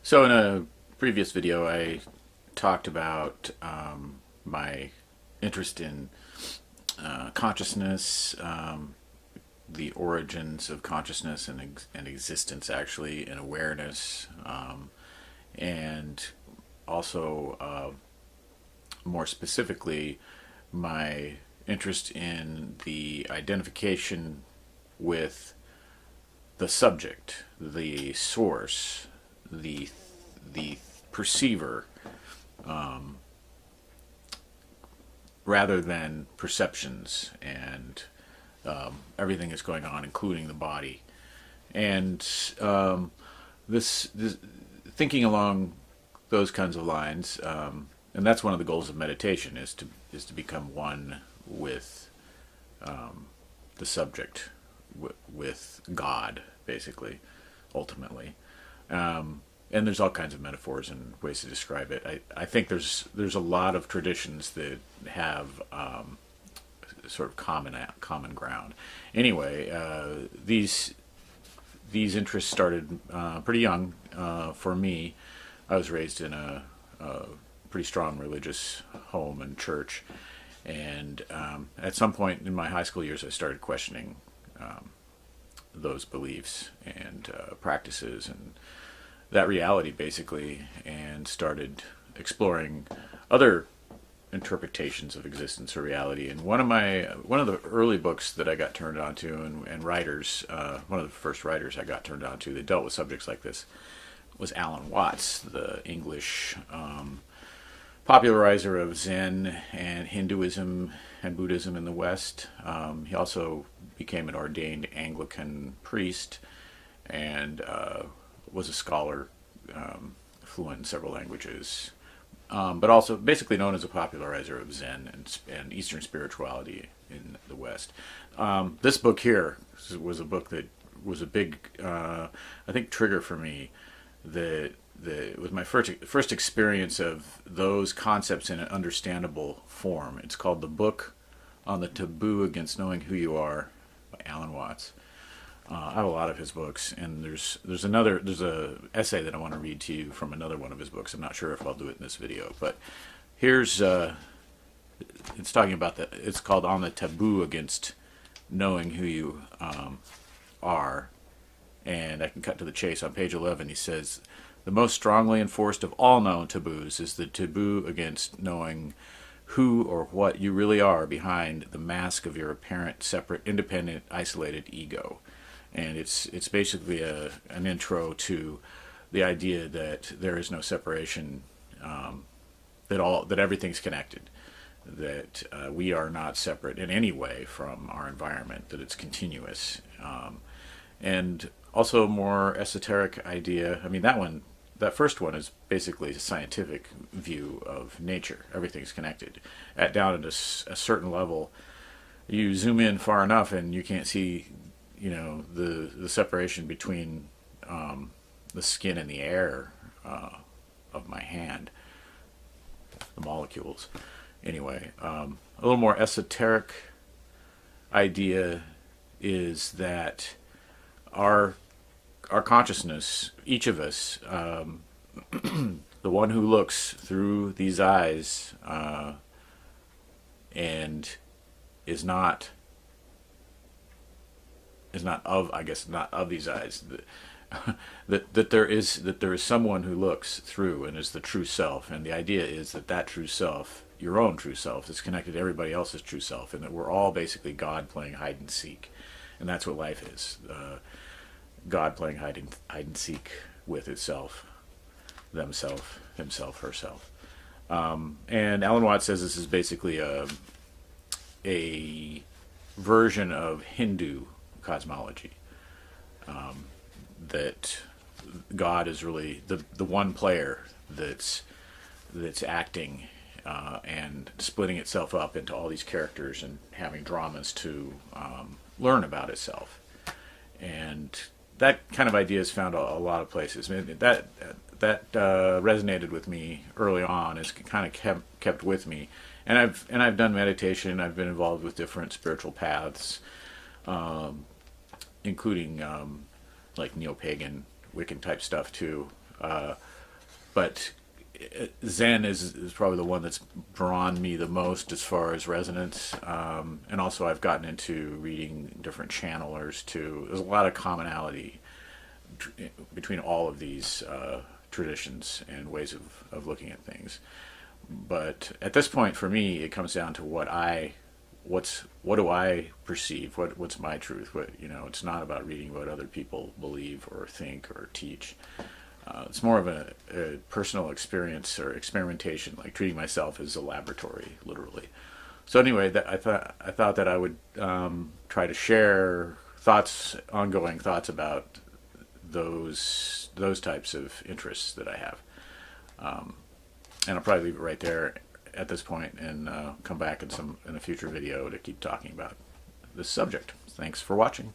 So in a previous video, I talked about my interest in consciousness, the origins of consciousness and existence, actually, and awareness, and also more specifically, my interest in the identification with the subject, the source, the the perceiver, rather than perceptions and everything that's going on, including the body. And this thinking along those kinds of lines, and that's one of the goals of meditation is to become one with the subject, with God, basically, ultimately. And there's all kinds of metaphors and ways to describe it. I think there's a lot of traditions that have sort of common ground. Anyway, these interests started pretty young for me. I was raised in a pretty strong religious home and church, and at some point in my high school years, I started questioning those beliefs and practices and that reality, basically, and started exploring other interpretations of existence or reality. And one of the early books that I got turned on to, and writers, one of the first writers I got turned on to that dealt with subjects like this, was Alan Watts, the English popularizer of Zen and Hinduism and Buddhism in the West. He also became an ordained Anglican priest and was a scholar, fluent in several languages, but also basically known as a popularizer of Zen and Eastern spirituality in the West. This book here was a book that was a big, I think, trigger for me. That it was my first experience of those concepts in an understandable form. It's called The Book on the Taboo Against Knowing Who You Are by Alan Watts. I have a lot of his books, and there's a essay that I want to read to you from another one of his books. I'm not sure if I'll do it in this video, but here's it's talking about it's called On the Taboo Against Knowing Who You Are, and I can cut to the chase. On page 11, he says, "The most strongly enforced of all known taboos is the taboo against knowing who or what you really are behind the mask of your apparent, separate, independent, isolated ego." And it's basically an intro to the idea that there is no separation, that everything's connected, that we are not separate in any way from our environment, that it's continuous, and also a more esoteric idea. I mean, that first one is basically a scientific view of nature. Everything's connected. Down at a certain level, you zoom in far enough and you can't see, the separation between the skin and the air of my hand, the molecules. Anyway, a little more esoteric idea is that our consciousness, each of us, the one who looks through these eyes and is not of these eyes, that there is someone who looks through and is the true self. And the idea is that true self, your own true self, is connected to everybody else's true self, and that we're all basically God playing hide and seek. And that's what life is. God playing hide and seek with itself, themself, himself, herself. And Alan Watts says this is basically a version of Hindu cosmology, that God is really the one player that's acting and splitting itself up into all these characters and having dramas to learn about itself. And that kind of idea is found a lot of places. I mean, that resonated with me early on. It's kind of kept with me, and I've done meditation. I've been involved with different spiritual paths, including like neo-pagan, Wiccan type stuff too. But Zen is probably the one that's drawn me the most as far as resonance. And also I've gotten into reading different channelers too. There's a lot of commonality between all of these traditions and ways of looking at things. But at this point, for me, it comes down to what do I perceive? What's my truth? It's not about reading what other people believe or think or teach. It's more of a personal experience or experimentation, like treating myself as a laboratory, literally. So anyway, I thought that I would try to share ongoing thoughts about those types of interests that I have. And I'll probably leave it right there at this point and come back in a future video to keep talking about this subject. Thanks for watching.